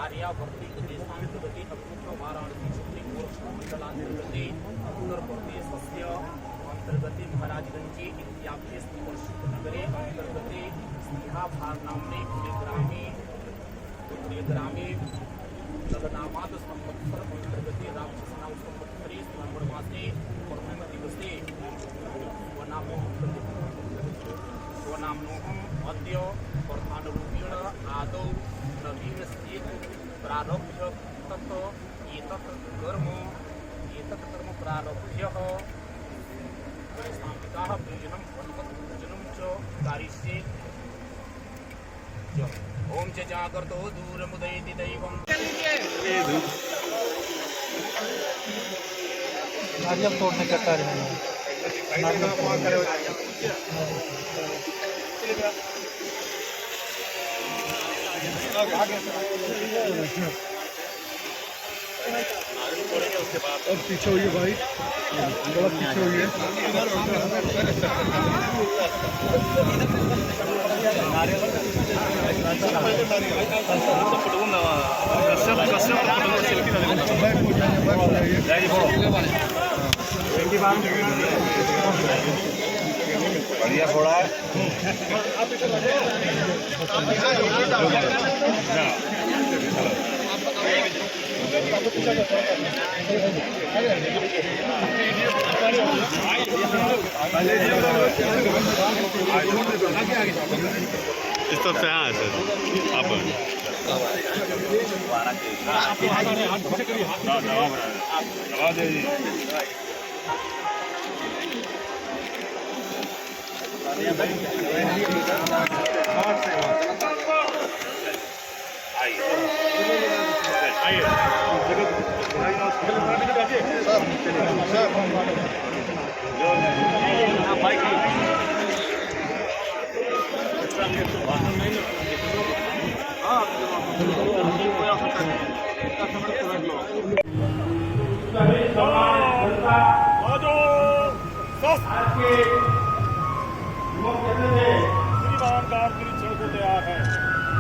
आर्यावर्ती देशांतर्गते अपूर्व वाराणसी मंडलांतर्गते उत्तर प्रदेशस्य अंतर्गते महाराजगंजे इत्याख्ये अंतर्गते स्नेहाभारनाम्ने ग्रामे लग्नामाद संवत्सर अंतर्गते राक्षसनाम संवत्सरे श्रावण मासे प्रथम दिवसे स्वनामनोहम अद्य प्रधानरूपेण आदौ नवीनस्य प्रारभ्य तत् एतत् कर्म प्रारभ्य गणेशाम्बिकाः पूजनं पूजनं च कारिष्ये। ओम च जागर्तो दूरमुदयति दैवं नारियल तोड़ने का कार्य है। अब पीछे हुई है भाई, थोड़ा पीछे हुई है। बढ़िया थोड़ा है। इस तरफ से हाँ सर आप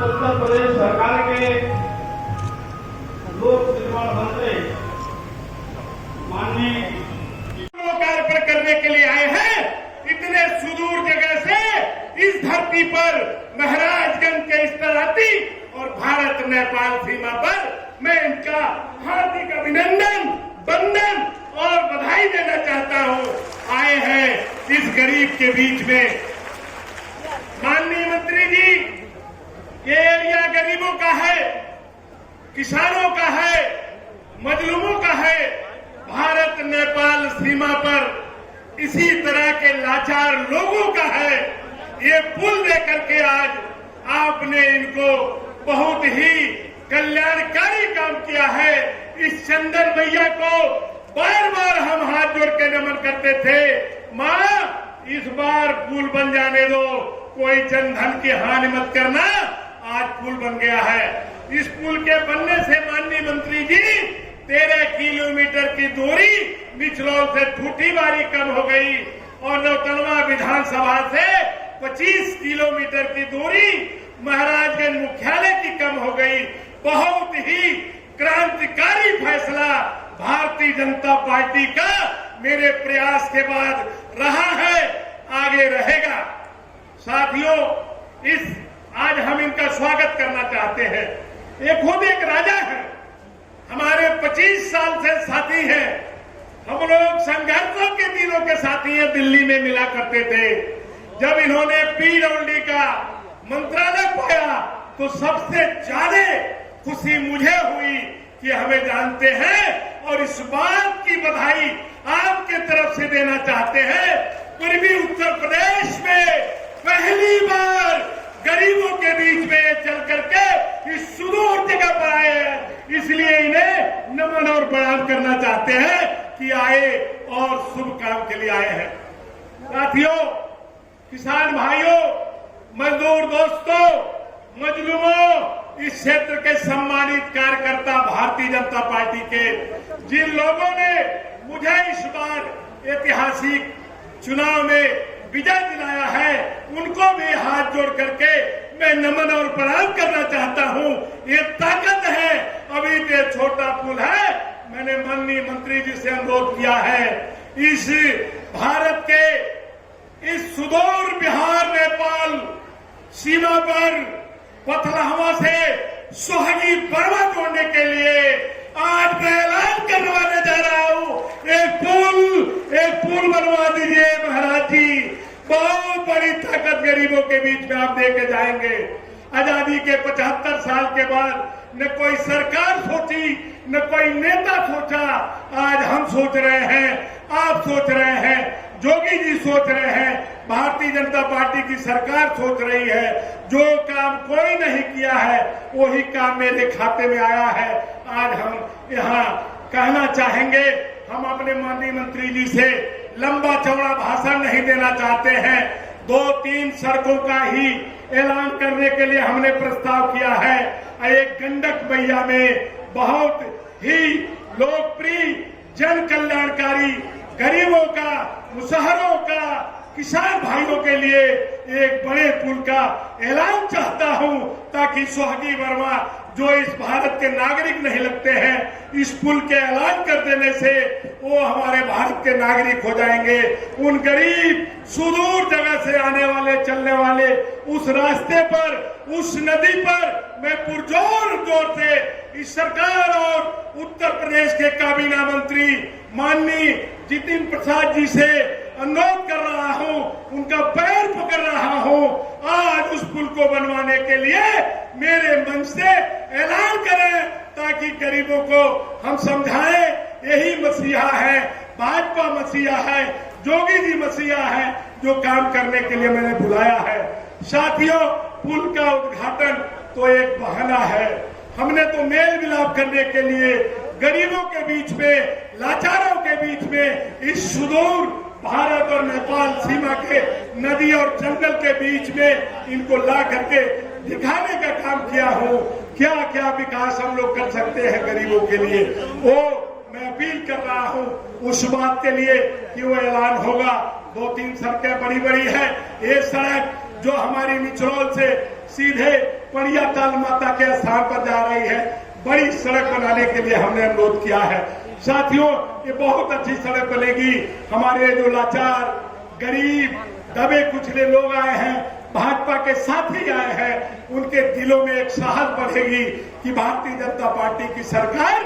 उत्तर प्रदेश सरकार के लोक निर्माण मंत्री माननीय लोकार्पण करने के लिए आए हैं। इतने सुदूर जगह से इस धरती पर महाराजगंज के इस तराती और भारत नेपाल सीमा पर मैं इनका हार्दिक अभिनंदन, वंदन और बधाई देना चाहता हूं। आए हैं इस गरीब के बीच में। माननीय मंत्री जी, ये एरिया गरीबों का है, किसानों का है, मजलूमों का है। भारत नेपाल सीमा पर इसी तरह के लाचार लोगों का है। ये पुल देकर के आज आपने इनको बहुत ही कल्याणकारी काम किया है। इस चंदन मैया को बार बार हम हाथ जोड़ के नमन करते थे। माँ, इस बार पुल बन जाने दो, कोई जनधन की हानि मत करना। आज पुल बन गया है। इस पुल के बनने से माननीय मंत्री जी 13 किलोमीटर की दूरी निचलौल से ठूठीबारी कम हो गई और नौतनवा विधानसभा से 25 किलोमीटर की दूरी महाराजगंज मुख्यालय की कम हो गई। बहुत ही क्रांतिकारी फैसला भारतीय जनता पार्टी का मेरे प्रयास के बाद रहा है, आगे रहेगा। साथियों, आज हम इनका स्वागत करना चाहते हैं। ये खुद एक राजा है, हमारे 25 साल से साथी हैं। हम लोग संघर्षों के दिनों के साथी हैं, दिल्ली में मिला करते थे। जब इन्होंने PWD का मंत्रालय पाया तो सबसे ज्यादा खुशी मुझे हुई कि हमें जानते हैं और इस बात की बधाई आपके तरफ से देना चाहते हैं। पूर्वी उत्तर प्रदेश में पहली बार गरीबों के बीच में चल करके इस सुदूर जगह पर आए हैं, इसलिए इन्हें नमन और प्रणाम करना चाहते हैं कि आए और शुभ काम के लिए आए हैं। साथियों, किसान भाइयों, मजदूर दोस्तों, मजलूमों, इस क्षेत्र के सम्मानित कार्यकर्ता भारतीय जनता पार्टी के जिन लोगों ने मुझे इस बार ऐतिहासिक चुनाव में विजय दिलाया है, उनको भी हाथ जोड़ करके मैं नमन और प्रणाम करना चाहता हूं। ये ताकत है, अभी ये छोटा पुल है। मैंने माननीय मंत्री जी से अनुरोध किया है, इस भारत के इस सुदूर बिहार नेपाल सीमा पर पथलहवा से सुहागी बरवा जोड़ने के लिए आज मैं ऐलान करवाने जा रहा हूं, एक पुल बनवा दीजिए महाराज जी। बहुत बड़ी ताकत गरीबों के बीच में आप दे के जाएंगे। आजादी के 75 साल के बाद न कोई सरकार सोची, न कोई नेता सोचा। आज हम सोच रहे हैं, आप सोच रहे हैं, जोगी जी सोच रहे हैं, भारतीय जनता पार्टी की सरकार सोच रही है। जो काम कोई नहीं किया है वही काम मेरे खाते में आया है। आज हम यहाँ कहना चाहेंगे, हम अपने माननीय मंत्री जी से लंबा चौड़ा भाषण नहीं देना चाहते हैं। 2-3 सड़कों का ही ऐलान करने के लिए हमने प्रस्ताव किया है। एक गंडक मैया में बहुत ही लोकप्रिय जन कल्याणकारी गरीबों का, मुसहरों का, किसान भाइयों के लिए एक बड़े पुल का ऐलान चाहता हूं, ताकि सुहागी वर्मा जो इस भारत के नागरिक नहीं लगते हैं, इस पुल के ऐलान कर देने से वो हमारे भारत के नागरिक हो जाएंगे। उन गरीब सुदूर जगह से आने वाले, चलने वाले उस रास्ते पर, उस नदी पर मैं पुरजोर से इस सरकार और उत्तर प्रदेश के काबीना मंत्री माननीय जितिन प्रसाद जी से अनुरोध कर रहा हूं, उनका पैर पकड़ रहा हूं। आज उस पुल को बनवाने के लिए मेरे मंच से ऐलान करें, ताकि गरीबों को हम समझाएं, यही मसीहा है, भाजपा मसीहा है, जोगी जी मसीहा है, जो काम करने के लिए मैंने बुलाया है। साथियों, पुल का उद्घाटन तो एक बहाना है। हमने तो मेल मिलाप करने के लिए गरीबों के बीच में, लाचारों के बीच में, इस सुदूर भारत और नेपाल सीमा के नदी और जंगल के बीच में इनको ला करके दिखाने का काम किया हूँ। क्या क्या विकास हम लोग कर सकते हैं गरीबों के लिए, वो मैं अपील कर रहा हूँ उस बात के लिए कि वो ऐलान होगा। 2-3 सड़कें बड़ी बड़ी है। ये सड़क जो हमारी निचरौल से सीधे पड़िया ताल माता के स्थान पर जा रही है, बड़ी सड़क बनाने के लिए हमने अनुरोध किया है। साथियों, ये बहुत अच्छी सड़क बनेगी। हमारे जो लाचार, गरीब, दबे कुचले लोग आए हैं, भाजपा के साथी आए हैं, उनके दिलों में एक साहस बढ़ेगी कि भारतीय जनता पार्टी की सरकार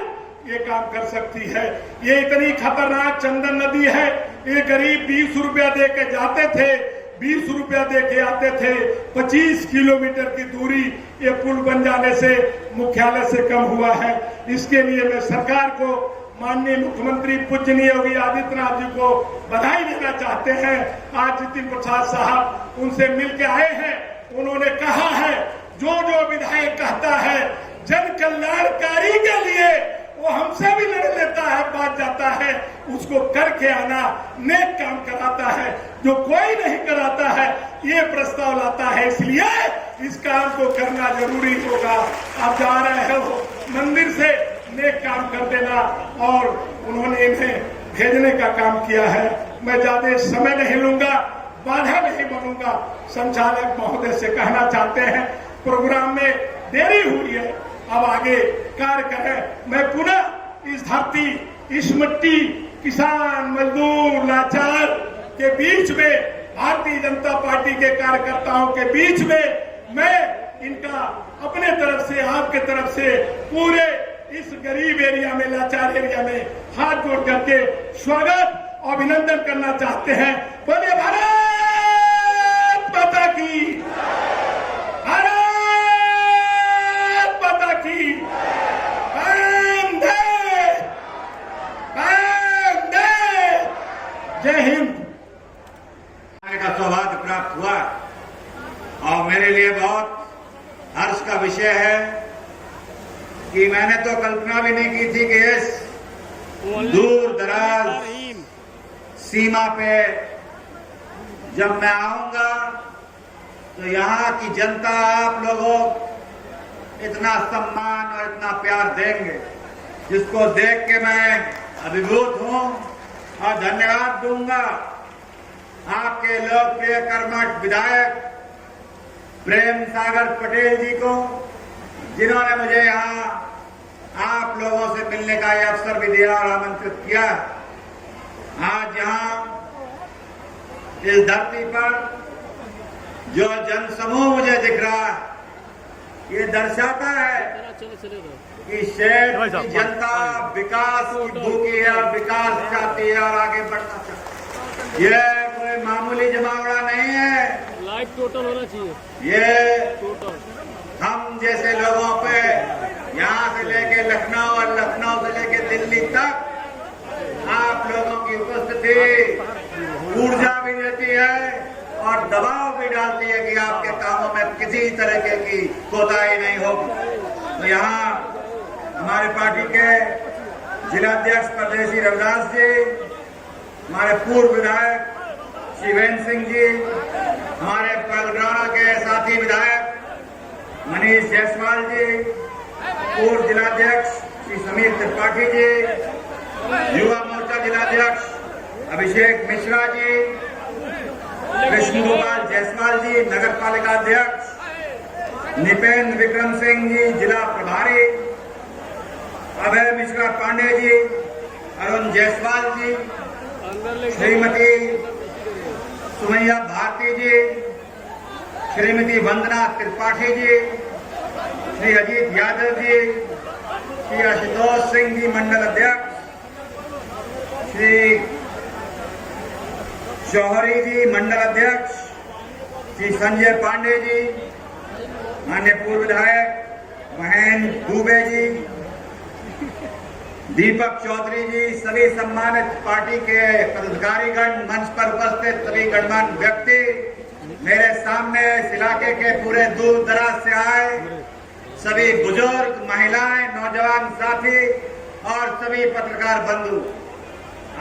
ये काम कर सकती है। ये इतनी खतरनाक चंदन नदी है, ये गरीब 20 रुपया दे के जाते थे, 20 रुपया दे के आते थे। 25 किलोमीटर की दूरी ये पुल बन जाने से मुख्यालय से कम हुआ है। इसके लिए मैं सरकार को, माननीय मुख्यमंत्री पूजनीय योगी आदित्यनाथ जी को बधाई देना चाहते हैं। आज जितिन प्रसाद साहब उनसे मिलकर आए हैं, उन्होंने कहा है जो जो विधायक कहता है जन कल्याणकारी के लिए वो हमसे भी लड़ लेता है, बात जाता है, उसको करके आना, नेक काम कराता है। जो कोई नहीं कराता है ये प्रस्ताव लाता है, इसलिए इस काम को करना जरूरी होगा। आप जा रहे हो मंदिर से, नेक काम कर देना। और उन्होंने इन्हें भेजने का काम किया है। मैं ज्यादा समय नहीं लूंगा, बाधा नहीं बनूंगा। संचालक महोदय से कहना चाहते हैं, प्रोग्राम में देरी हुई है, अब आगे कार्य करें। मैं पुनः इस धरती, इस मिट्टी, किसान, मजदूर, लाचार के बीच में, भारतीय जनता पार्टी के कार्यकर्ताओं के बीच में मैं इनका अपने तरफ से, आपके तरफ से, पूरे इस गरीब एरिया में, लाचार एरिया में हाथ जोड़ करके स्वागत और अभिनंदन करना चाहते हैं। बोलिए भारत माता की, भारत माता की, वंदे, वंदे, जय हिंद। का सौभाग्य प्राप्त हुआ और मेरे लिए बहुत हर्ष का विषय है कि मैंने तो कल्पना भी नहीं की थी कि इस दूर दराज सीमा पे जब मैं आऊंगा तो यहाँ की जनता, आप लोगों इतना सम्मान और इतना प्यार देंगे। जिसको देख के मैं अभिभूत हूं और धन्यवाद दूंगा आपके लोकप्रिय कर्मठ विधायक प्रेम सागर पटेल जी को, जिन्होंने मुझे यहां आप लोगों से मिलने का यह अवसर भी दिया और आमंत्रित किया। आज यहां इस धरती पर जो जनसमूह मुझे दिख रहा है, ये दर्शाता है कि शहर की जनता विकास की भूखी है और विकास चाहती है और आगे बढ़ना चाहती है। ये कोई मामूली जमावड़ा नहीं है, लाइफ टोटल होना चाहिए। ये टोटल हम जैसे लोगों पे यहाँ से लेके लखनऊ और लखनऊ से लेके दिल्ली तक आप लोगों की उपस्थिति ऊर्जा भी देती है और दबाव भी डालती है कि आपके कामों में किसी तरह की कोताही नहीं होगी। तो यहाँ हमारे पार्टी के जिलाध्यक्ष परदेसी रविदास जी, हमारे पूर्व विधायक शिवेंद्र सिंह जी, हमारे पलराना के साथी विधायक मनीष जायसवाल जी, पूर्व जिलाध्यक्ष श्री समीर त्रिपाठी जी, युवा मोर्चा जिलाध्यक्ष अभिषेक मिश्रा जी, कृष्ण गोपाल जायसवाल जी, नगर पालिका अध्यक्ष निपेंद्र विक्रम सिंह जी, जिला प्रभारी अभय मिश्रा पांडे जी, अरुण जायसवाल जी, श्रीमती सुमैया भारती जी, श्रीमती वंदना त्रिपाठी जी, श्री अजीत यादव जी, श्री आशुतोष सिंह जी मंडल अध्यक्ष, श्री जौहरी जी मंडल अध्यक्ष, श्री संजय पांडे जी, माननीय पूर्व विधायक महेंद्र दुबे जी, दीपक चौधरी जी, सभी सम्मानित पार्टी के पदाधिकारीगण, मंच पर उपस्थित सभी गणमान्य व्यक्ति, मेरे सामने इस इलाके के पूरे दूर दराज से आए सभी बुजुर्ग, महिलाएं, नौजवान साथी और सभी पत्रकार बंधु,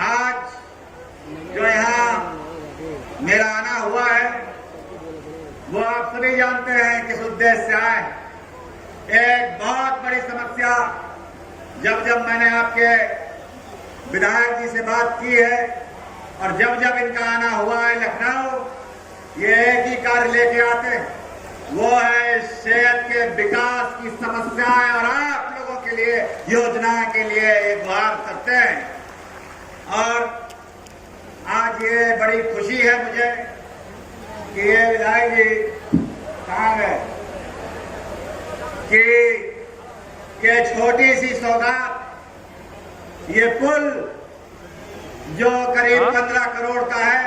आज जो यहाँ मेरा आना हुआ है वो आप सभी जानते हैं किस उद्देश्य से आए। एक बहुत बड़ी समस्या जब मैंने आपके विधायक जी से बात की है और जब इनका आना हुआ है लखनऊ, ये एक ही कार्य लेके आते हैं, वो है शहर के विकास की समस्याएं और आप लोगों के लिए योजनाएं के लिए एक गुहार करते हैं। और आज ये बड़ी खुशी है मुझे कि ये विधायक जी कहाँ गए कि छोटी सी सौगात, ये पुल जो करीब 15 करोड़ का है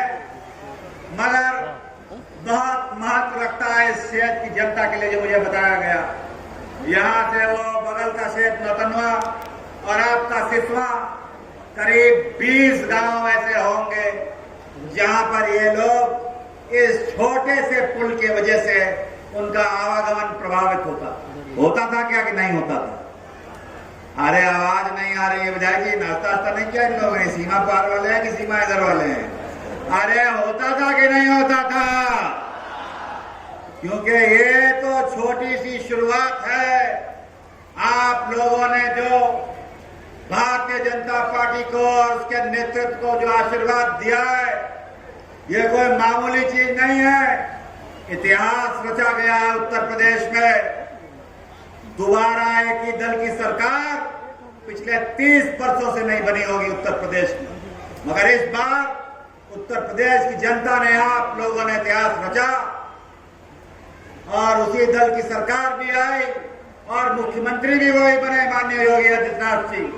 मगर बहुत महत्व रखता है इस शहर की जनता के लिए, जो मुझे बताया गया। यहाँ से वो बगल का शहर नौतनवा और आपका सिसवा, करीब 20 गांव ऐसे होंगे जहां पर ये लोग इस छोटे से पुल की वजह से उनका आवागमन प्रभावित होता था क्या कि नहीं होता था? अरे आवाज नहीं आ रही है विधायक जी, नाश्ता नहीं किया इन लोगों ने? सीमा पार वाले हैं कि सीमा इधर वाले हैं? अरे होता था कि नहीं होता था? क्योंकि ये तो छोटी सी शुरुआत है। आप लोगों ने जो भारतीय जनता पार्टी को और उसके नेतृत्व को जो आशीर्वाद दिया है, ये कोई मामूली चीज नहीं है। इतिहास रचा गया है उत्तर प्रदेश में। दोबारा एक ही दल की सरकार पिछले 30 वर्षों से नहीं बनी होगी उत्तर प्रदेश में, मगर इस बार उत्तर प्रदेश की जनता ने, आप लोगों ने इतिहास रचा और उसी दल की सरकार भी आई और मुख्यमंत्री भी वही बने, माननीय योगी आदित्यनाथ सिंह।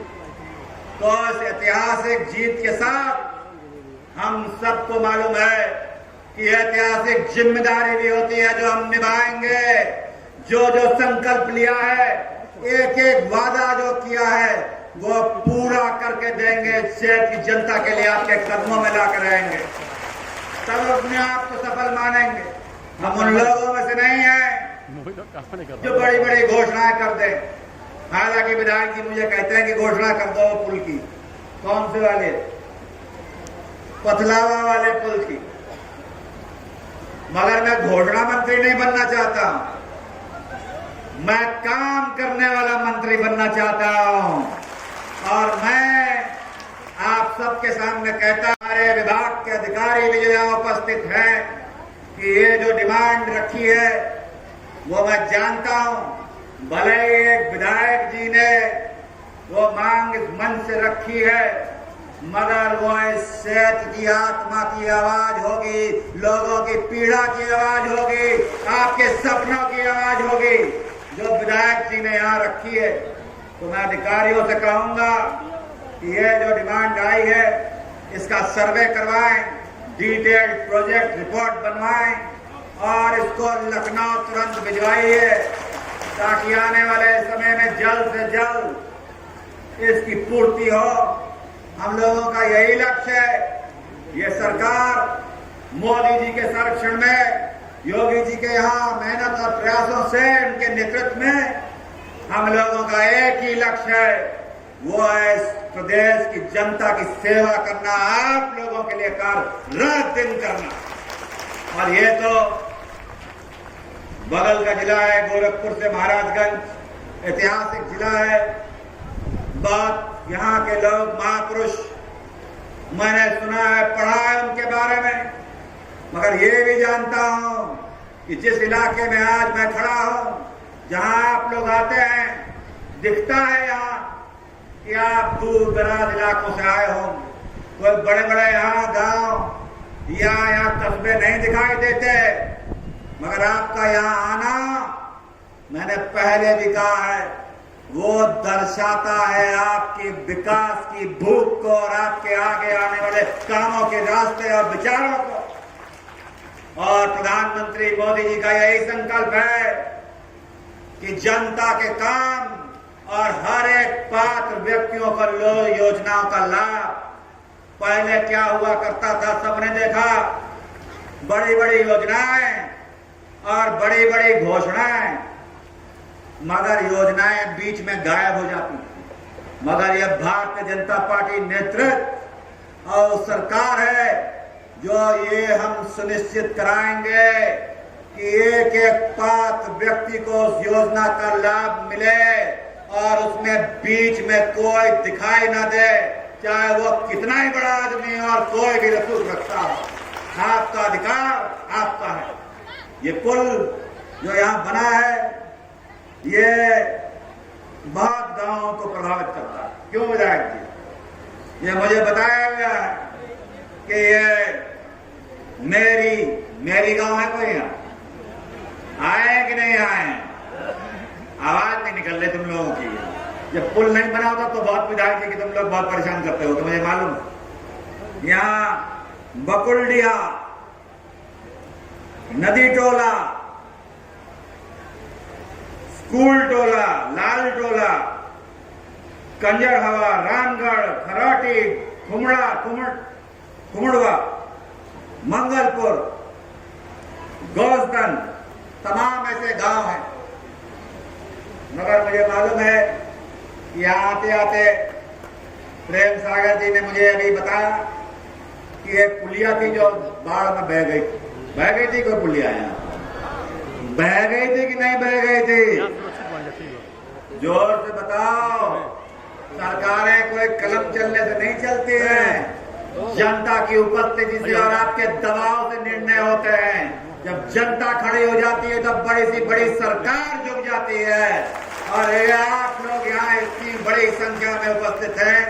तो इस ऐतिहासिक जीत के साथ हम सबको मालूम है कि ऐतिहासिक जिम्मेदारी भी होती है जो हम निभाएंगे। जो संकल्प लिया है, एक एक वादा जो किया है, वो पूरा करके देंगे। शहर की जनता के लिए आपके कदमों में लाकर रहेंगे, तब अपने आप को सफल मानेंगे। हम उन लोगों में से नहीं हैं जो बड़ी बड़ी घोषणाएं कर दें। हालांकि विधायक जी मुझे कहते हैं कि घोषणा कर दो पुल की। कौन से वाले? पथलावा वाले पुल की। मगर मैं घोषणा मंत्री नहीं बनना चाहता, मैं काम करने वाला मंत्री बनना चाहता हूं। और मैं आप सबके सामने कहता, हमारे विभाग के अधिकारी भी जो यहाँ उपस्थित हैं, कि ये जो डिमांड रखी है वो मैं जानता हूं। भले ही एक विधायक जी ने वो मांग इस मन से रखी है, मगर वो इस सेठ की आत्मा की आवाज होगी, लोगों की पीड़ा की आवाज होगी, आपके सपनों की आवाज होगी, जो विधायक जी ने यहाँ रखी है। तो मैं अधिकारियों से कहूंगा कि ये जो डिमांड आई है इसका सर्वे करवाएं, डिटेल्ड प्रोजेक्ट रिपोर्ट बनवाएं और इसको लखनऊ तुरंत भिजवाइए, ताकि आने वाले समय में जल्द से जल्द इसकी पूर्ति हो। हम लोगों का यही लक्ष्य है। ये सरकार मोदी जी के संरक्षण में, योगी जी के यहाँ मेहनत और प्रयासों से, उनके नेतृत्व में हम लोगों का एक ही लक्ष्य है, वो है इस प्रदेश की जनता की सेवा करना, आप लोगों के लिए कार्य रात दिन करना। और ये तो बगल का जिला है, गोरखपुर से महाराजगंज ऐतिहासिक जिला है। बात यहाँ के लोग महापुरुष, मैंने सुना है, पढ़ा है उनके बारे में, मगर ये भी जानता हूं कि जिस इलाके में आज मैं खड़ा हूं, जहां आप लोग आते हैं, दिखता है यहाँ कि आप दूर दराज इलाकों से आए हो। कोई बड़े बड़े यहाँ गांव या यहाँ कस्बे नहीं दिखाई देते, मगर आपका यहाँ आना, मैंने पहले भी कहा है, वो दर्शाता है आपकी विकास की भूख को और आपके आगे आने वाले कामों के रास्ते और विचारों को। और प्रधानमंत्री मोदी जी का यही संकल्प है कि जनता के काम और हर एक पात्र व्यक्तियों को योजनाओं का लाभ। पहले क्या हुआ करता था, सबने देखा, बड़ी बड़ी योजनाएं और बड़ी बड़ी घोषणाएं, मगर योजनाएं बीच में गायब हो जाती थी। मगर यह भारतीय जनता पार्टी नेतृत्व और सरकार है जो ये हम सुनिश्चित कराएंगे कि एक एक पात्र व्यक्ति को उस योजना का लाभ मिले और उसमें बीच में कोई दिखाई ना दे, चाहे वो कितना ही बड़ा आदमी और कोई भी रसूख रखता हो। आपका अधिकार आपका है। ये पुल जो यहाँ बना है, ये बहुत गांवों को प्रभावित करता है। क्यों विधायक जी? ये मुझे बताया गया है कि ये मेरी गांव है, कोई यहाँ आए कि नहीं आए? आवाज नहीं निकल रही तुम लोगों की। जब पुल नहीं बना होता तो बहुत विधायक जी कि तुम लोग बहुत परेशान करते हो, तो मुझे मालूम। यहाँ बकुलडिया, नदी टोला, स्कूल टोला, लाल टोला, कंजर हवा, रामगढ़, खराटी, कुमड़वा, मंगलपुर, गौसदन, तमाम ऐसे गांव हैं। मगर मुझे मालूम है कि यहाँ आते आते प्रेम सागर जी ने मुझे अभी बताया कि एक पुलिया थी जो बाढ़ में बह गई थी। कोई पुलिया यहाँ बह गई थी कि नहीं बह गई थी? जोर से बताओ। सरकारें कोई कलम चलने से नहीं चलती है, जनता की उपस्थिति से और आपके दबाव से निर्णय होते हैं। जब जनता खड़ी हो जाती है तब बड़ी सी बड़ी सरकार झुक जाती है। और ये आप लोग यहाँ इतनी बड़ी संख्या में उपस्थित हैं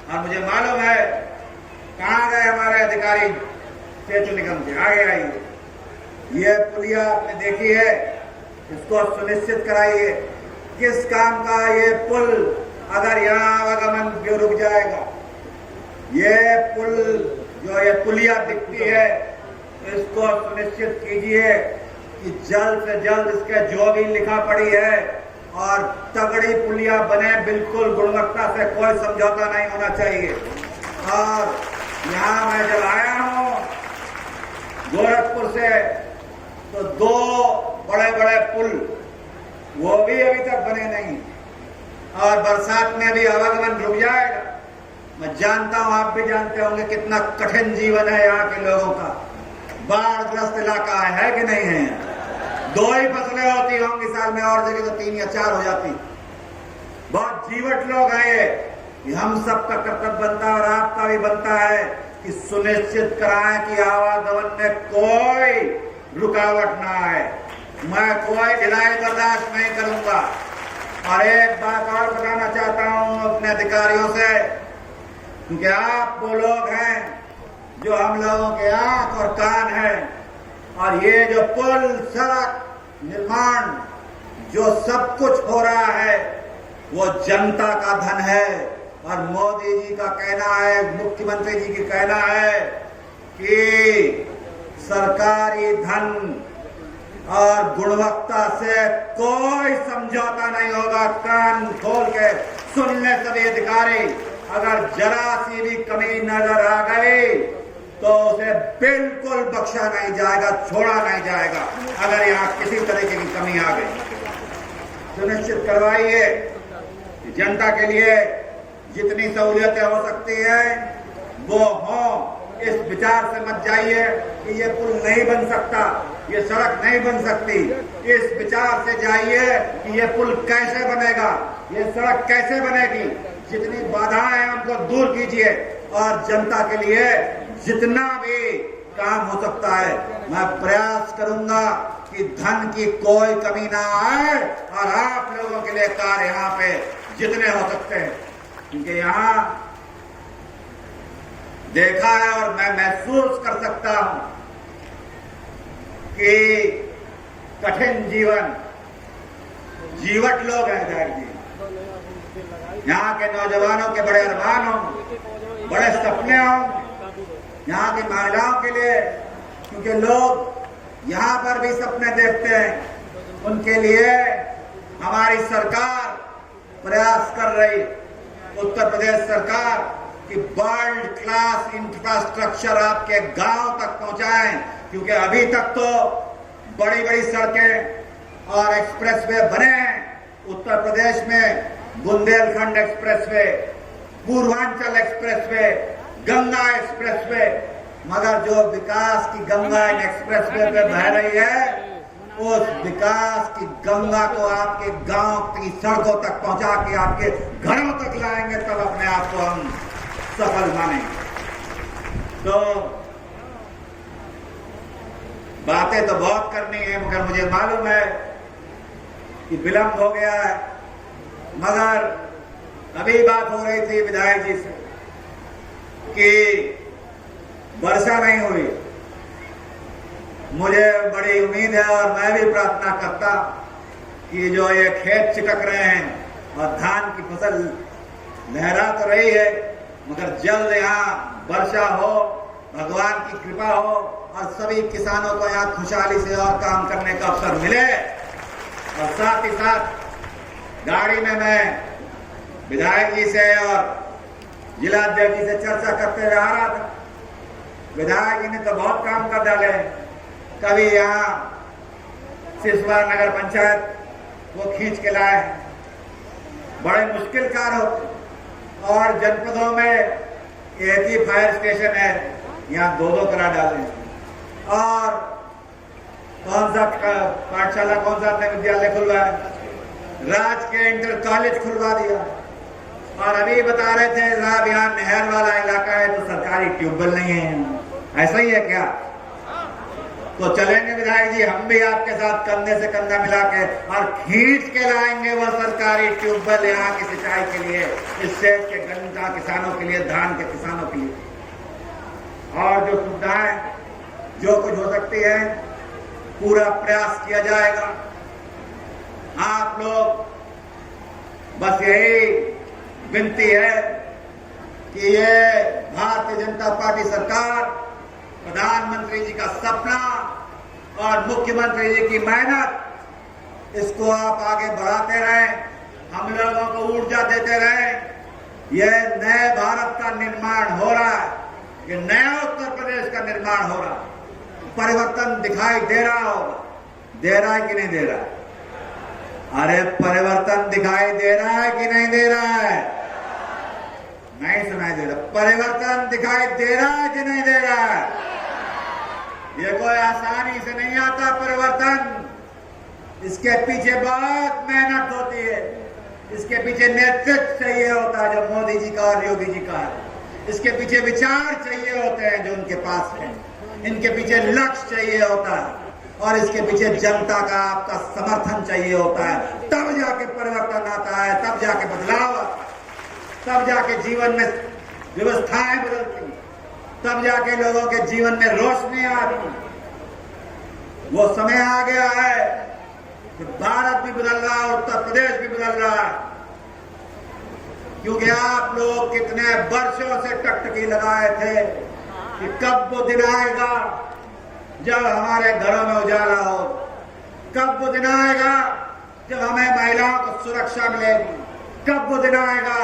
और मुझे मालूम है कहाँ गए हमारे अधिकारी सेतु निगम के। आगे आइए, ये पुलिया आपने देखी है, इसको सुनिश्चित कराइए। किस काम का ये पुल? अगर यहाँ आवागमन रुक जाएगा, ये पुल जो ये पुलिया दिखती है, इसको सुनिश्चित कीजिए कि जल्द से जल्द इसके जो भी लिखा पड़ी है और तगड़ी पुलिया बने, बिल्कुल गुणवत्ता से कोई समझौता नहीं होना चाहिए। और यहाँ मैं जब आया हूँ गोरखपुर से, तो 2 बड़े बड़े पुल वो भी अभी तक बने नहीं, और बरसात में भी आवागमन रुक जाएगा। मैं जानता हूं, आप भी जानते होंगे कितना कठिन जीवन है यहाँ के लोगों का। बाढ़ग्रस्त इलाका है कि नहीं है? 2 ही फसलें होती होंगी साल में, और जगह तो 3 या 4 हो जाती। बहुत जीवट लोग हैं ये, कि हम सबका कर्तव्य बनता है और आपका भी बनता है कि सुनिश्चित कराएं कि आवागमन में कोई रुकावट ना आए। मैं कोई ढिलाई बर्दाश्त नहीं करूंगा। और एक बात और बताना चाहता हूं अपने अधिकारियों से, क्योंकि आप वो लोग हैं जो हम लोगों के आंख और कान हैं, और ये जो पुल, सड़क निर्माण, जो सब कुछ हो रहा है वो जनता का धन है। और मोदी जी का कहना है, मुख्यमंत्री जी की कहना है कि सरकारी धन और गुणवत्ता से कोई समझौता नहीं होगा। कान खोल के सुन ले सभी अधिकारी, अगर जरा सी भी कमी नजर आ गई तो उसे बिल्कुल बख्शा नहीं जाएगा, छोड़ा नहीं जाएगा। अगर यहाँ किसी तरीके की कमी आ गई, सुनिश्चित करवाइए कि जनता के लिए जितनी सहूलियतें हो सकती है वो हो। इस विचार से मत जाइए कि ये पुल नहीं बन सकता, ये सड़क नहीं बन सकती। इस विचार से जाइए कि ये पुल कैसे बनेगा, ये सड़क कैसे बनेगी। जितनी बाधाएं हैं उनको दूर कीजिए और जनता के लिए जितना भी काम हो सकता है मैं प्रयास करूंगा कि धन की कोई कमी ना आए और आप लोगों के लिए कार्य यहाँ पे जितने हो सकते हैं, क्योंकि यहाँ देखा है और मैं महसूस कर सकता हूं कि कठिन जीवट लोग हैं विधायक जी। यहाँ के नौजवानों के बड़े अरमान हों, बड़े सपने हों यहाँ की महिलाओं के लिए, क्योंकि लोग यहाँ पर भी सपने देखते हैं। उनके लिए हमारी सरकार प्रयास कर रही, उत्तर प्रदेश सरकार, कि वर्ल्ड क्लास इंफ्रास्ट्रक्चर आपके गांव तक पहुंचाएं। क्योंकि अभी तक तो बड़ी बड़ी सड़कें और एक्सप्रेसवे बने हैं उत्तर प्रदेश में, Bundelkhand expressway, Purvanchal expressway, Ganga expressway, मगर जो विकास की गंगा इन एक्सप्रेसवे पे बह रही है, उस विकास की गंगा को आपके गांव की सड़कों तक पहुंचा के आपके घरों तक लाएंगे, तब अपने आप को हम सफल मानेंगे। तो बातें तो बहुत करनी है, मगर मुझे मालूम है कि विलंब हो गया है। मगर अभी बात हो रही थी विधायक जी से कि वर्षा नहीं हुई। मुझे बड़ी उम्मीद है और मैं भी प्रार्थना करता कि जो ये खेत चिटक रहे हैं और धान की फसल लहरा तो रही है, मगर जल्द यहाँ वर्षा हो, भगवान की कृपा हो और सभी किसानों को यहाँ खुशहाली से और काम करने का अवसर मिले। और साथ ही साथ गाड़ी में मैं विधायक जी से और जिलाध्यक्ष जी से चर्चा करते हुए आ रहा था। विधायक जी ने तो बहुत काम कर डाले। कभी यहाँ सिसवा नगर पंचायत वो खींच के लाए, बड़े मुश्किल कार्य होते, और जनपदों में एक ही फायर स्टेशन है, यहाँ दो करा डाले। और कौन सा पाठशाला, कौन सा विद्यालय खुलवाया, राजकीय इंटर कॉलेज खुलवा दिया। और अभी बता रहे थे साहब यहाँ नहर वाला इलाका है तो सरकारी ट्यूबवेल नहीं है। ऐसा ही है क्या? तो चलेंगे विधायक जी, हम भी आपके साथ कंधे से कंधा मिला के और खींच के लाएंगे वो सरकारी ट्यूबवेल यहाँ की सिंचाई के लिए, इस सेब के गन्ना किसानों के लिए, धान के किसानों के लिए। और जो सुविधाएं जो कुछ हो सकती है पूरा प्रयास किया जाएगा। आप लोग बस यही विनती है कि ये भारतीय जनता पार्टी सरकार, प्रधानमंत्री जी का सपना और मुख्यमंत्री जी की मेहनत, इसको आप आगे बढ़ाते रहें, हम लोगों को ऊर्जा देते रहें। यह नए भारत का निर्माण हो रहा है, ये नया उत्तर प्रदेश का निर्माण हो रहा है। परिवर्तन दिखाई दे रहा होगा, दे रहा है कि नहीं दे रहा है? अरे परिवर्तन दिखाई दे रहा है कि नहीं दे रहा है? नहीं सुनाई दे रहा। परिवर्तन दिखाई दे रहा है कि नहीं दे रहा है? ये कोई आसानी से नहीं आता परिवर्तन, इसके पीछे बहुत मेहनत होती है। इसके पीछे नेतृत्व चाहिए होता है जो मोदी जी का और योगी जी का है। इसके पीछे विचार चाहिए होते हैं जो उनके पास है। इनके पीछे लक्ष्य चाहिए होता है और इसके पीछे जनता का आपका समर्थन चाहिए होता है। तब जाके परिवर्तन आता है, तब जाके बदलाव आता है, तब जाके जीवन में व्यवस्थाएं बदलती, तब जाके लोगों के जीवन में रोशनी आती। वो समय आ गया है कि भारत भी बदल रहा है, उत्तर प्रदेश भी बदल रहा है, क्योंकि आप लोग कितने वर्षों से टकटकी लगाए थे कि कब वो दिन आएगा जब हमारे घरों में उजाला हो, कब वो दिन आएगा जब हमें महिलाओं को सुरक्षा मिलेगी, कब वो दिन आएगा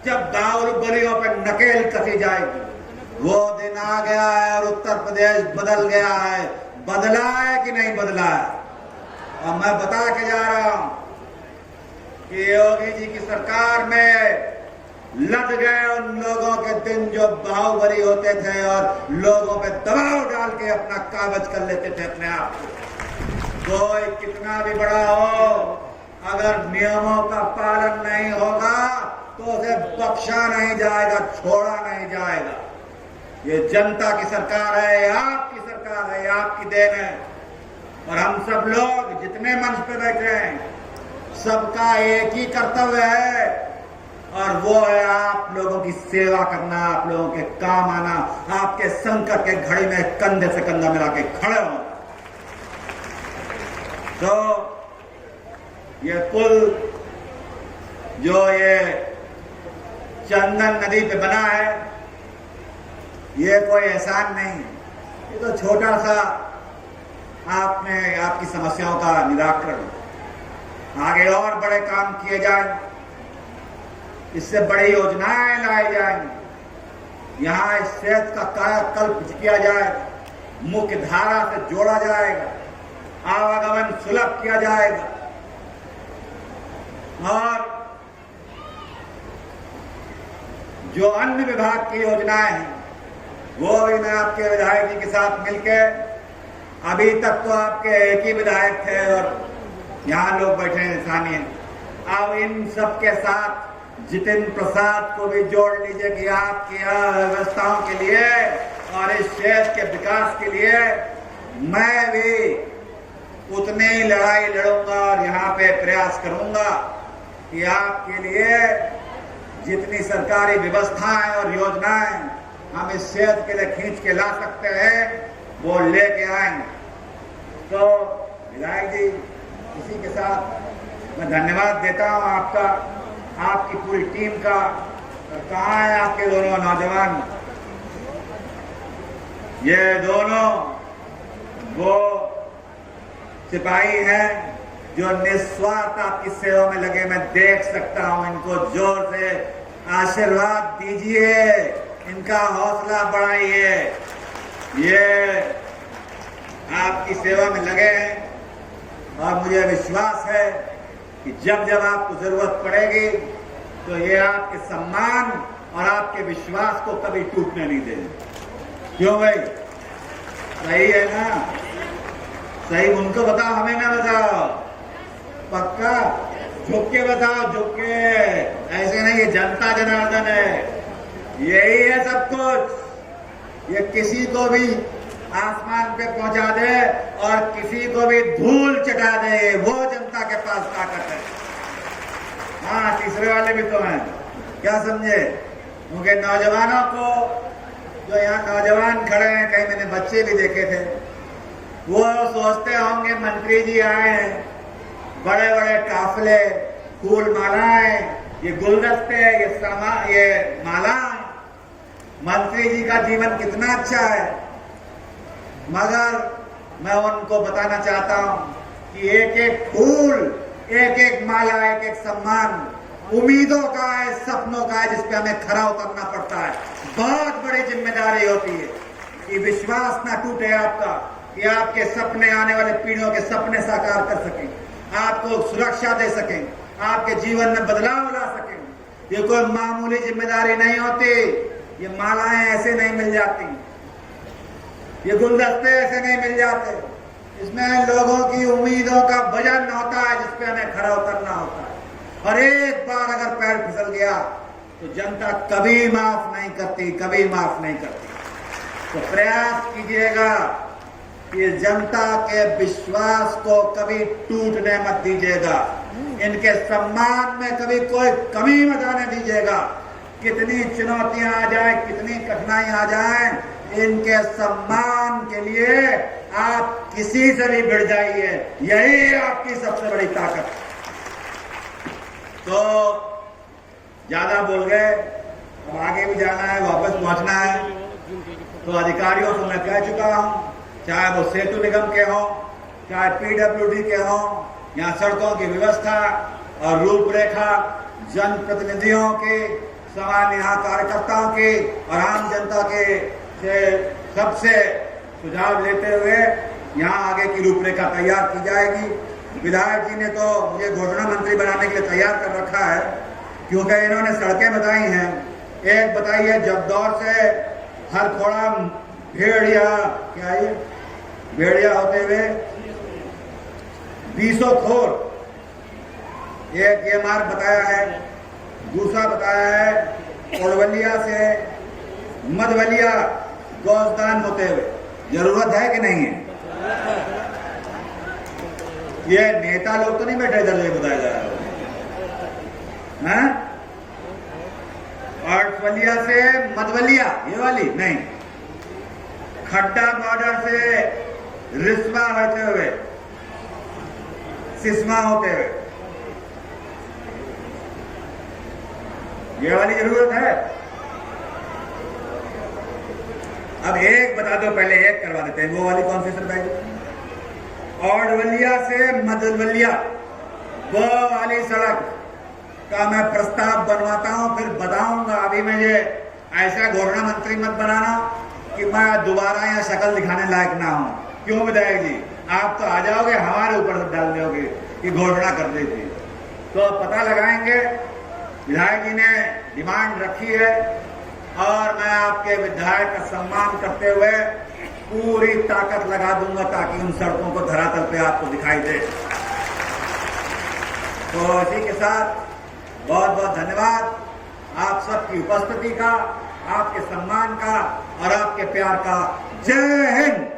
जब बाहुबलियों पर नकेल कसी जाएगी। वो दिन आ गया है और उत्तर प्रदेश बदल गया है। बदला है कि नहीं बदला है? और मैं बता के जा रहा हूं कि योगी जी की सरकार में लद गए उन लोगों के दिन जो बाहुबली होते थे और लोगों पे दबाव डाल के अपना काबज कर लेते थे अपने आप को। कोई कितना भी बड़ा हो, अगर नियमों का पालन नहीं होगा तो उसे बख्शा नहीं जाएगा, छोड़ा नहीं जाएगा। ये जनता की सरकार है, आपकी सरकार है, आपकी देन है। और हम सब लोग जितने मंच पे बैठे हैं, सबका एक ही कर्तव्य है और वो है आप लोगों की सेवा करना, आप लोगों के काम आना, आपके संकट के घड़ी में कंधे से कंधा मिला के खड़े हो। तो ये पुल जो ये चंदन नदी पे बना है, ये कोई एहसान नहीं, ये तो छोटा सा आपकी समस्याओं का निराकरण। आगे और बड़े काम किए जाएं, इससे बड़ी योजनाएं लाई जाएंगी। यहाँ इस क्षेत्र का कायाकल्प किया जाए, मुख्य धारा से जोड़ा जाएगा, आवागमन सुलभ किया जाएगा और जो अन्य विभाग की योजनाएं हैं वो भी मैं आपके विधायक जी के साथ मिलकर, अभी तक तो आपके एक ही विधायक थे और यहाँ लोग बैठे हैं स्थानीय, अब इन सब के साथ जितेंद्र प्रसाद को भी जोड़ लीजिए कि आपकी व्यवस्थाओं के लिए और इस क्षेत्र के विकास के लिए मैं भी उतनी ही लड़ाई लड़ूंगा और यहाँ पे प्रयास करूंगा कि आपके लिए जितनी सरकारी व्यवस्थाएं और योजनाएं हम इस क्षेत्र के लिए खींच के ला सकते हैं वो लेके आएंगे। तो विधायक जी, इसी के साथ मैं धन्यवाद देता हूं आपका, आपकी पूरी टीम का। कहाँ है आपके दोनों नौजवान? ये दोनों वो सिपाही हैं जो निस्वार्थ आपकी सेवा में लगे। मैं देख सकता हूं, इनको जोर से आशीर्वाद दीजिए, इनका हौसला बढ़ाइए। ये आपकी सेवा में लगे हैं और मुझे विश्वास है कि जब जब आपको जरूरत पड़ेगी तो ये आपके सम्मान और आपके विश्वास को कभी टूटने नहीं देंगे। क्यों भाई? सही है ना? सही उनको बताओ, हमें ना बताओ। पक्का झुक के बताओ, झुक के, ऐसे नहीं। ये जनता जनार्दन है, यही है सब कुछ। ये किसी को भी आसमान पे पहुंचा दे और किसी को भी धूल चटा दे, वो जनता के पास ताकत है। हाँ, तीसरे वाले भी तो हैं, क्या समझे? क्योंकि नौजवानों को, जो यहाँ नौजवान खड़े हैं, कहीं मैंने बच्चे भी देखे थे, वो सोचते होंगे मंत्री जी आए हैं, बड़े बड़े काफले, फूल मालाएं, ये गुलदस्ते, ये मालाएं, मंत्री जी का जीवन कितना अच्छा है। मगर मैं उनको बताना चाहता हूं कि एक एक फूल, एक एक माला, एक एक सम्मान उम्मीदों का है, सपनों का है, जिसपे हमें खरा उतरना पड़ता है। बहुत बड़ी जिम्मेदारी होती है कि विश्वास ना टूटे आपका, कि आपके सपने, आने वाले पीढ़ियों के सपने साकार कर सकें, आपको सुरक्षा दे सकें, आपके जीवन में बदलाव ला सकें। ये कोई मामूली जिम्मेदारी नहीं होती, ये मालाएं ऐसे नहीं मिल जाती, ये गुलदस्ते ऐसे नहीं मिल जाते। इसमें लोगों की उम्मीदों का वजन होता है, जिसपे हमें खरा उतरना होता है। और एक बार अगर पैर फिसल गया तो जनता कभी माफ नहीं करती, कभी माफ नहीं करती। तो प्रयास कीजिएगा कि जनता के विश्वास को कभी टूटने मत दीजिएगा, इनके सम्मान में कभी कोई कमी मत आने दीजिएगा। कितनी चुनौतियां आ जाए, कितनी कठिनाई आ जाए, इनके सम्मान के लिए आप किसी से भी भिड़ जाइए, यही आपकी सबसे बड़ी ताकत। तो ज्यादा बोल गए, अब आगे भी जाना है, वापस पहुंचना है। तो अधिकारियों से मैं कह चुका हूं, चाहे वो सेतु निगम के हों, चाहे पीडब्ल्यूडी के हों, यहाँ सड़कों की व्यवस्था और रूपरेखा जनप्रतिनिधियों की, सामान्य यहाँ कार्यकर्ताओं की और आम जनता के से सबसे सुझाव लेते हुए यहाँ आगे की रूपरेखा तैयार की जाएगी। विधायक जी ने तो मुझे घोषणा मंत्री बनाने के लिए तैयार कर रखा है, क्योंकि इन्होंने सड़कें बताई हैं। एक बताई है जगदौर से हरखोड़ा भेड़िया, क्या है भेड़िया होते हुए 200 खोर, एक ये मार्ग बताया है। दूसरा बताया है ओडवलिया से मधवलिया गौस्तान होते हुए। जरूरत है कि नहीं है? ये नेता लोग तो नहीं बैठे इधर, ये बताया जा रहा है। ओडवलिया से मधवलिया, ये वाली नहीं, खड्डा बॉर्डर से रिस्मा होते हुए सिस्मा होते हुए, ये वाली जरूरत है। अब एक बता दो, पहले एक करवा देते हैं। वो वाली कौन सी सरकार? ओडवलिया से मधवलिया, वो वाली सड़क का मैं प्रस्ताव बनवाता हूं, फिर बताऊंगा। अभी मैं ये ऐसा घोषणा मंत्री मत बनाना कि मैं दोबारा यहाँ शक्ल दिखाने लायक ना हूं। क्यों विधायक जी? आप तो आ जाओगे, हमारे ऊपर डाल दोगे कि घोषणा कर दी थी। तो पता लगाएंगे। विधायक जी ने डिमांड रखी है और मैं आपके विधायक का सम्मान करते हुए पूरी ताकत लगा दूंगा ताकि उन सड़कों को धरातल पे आपको दिखाई दे। तो इसी के साथ बहुत बहुत धन्यवाद आप सबकी उपस्थिति का, आपके सम्मान का और आपके प्यार का। जय हिंद।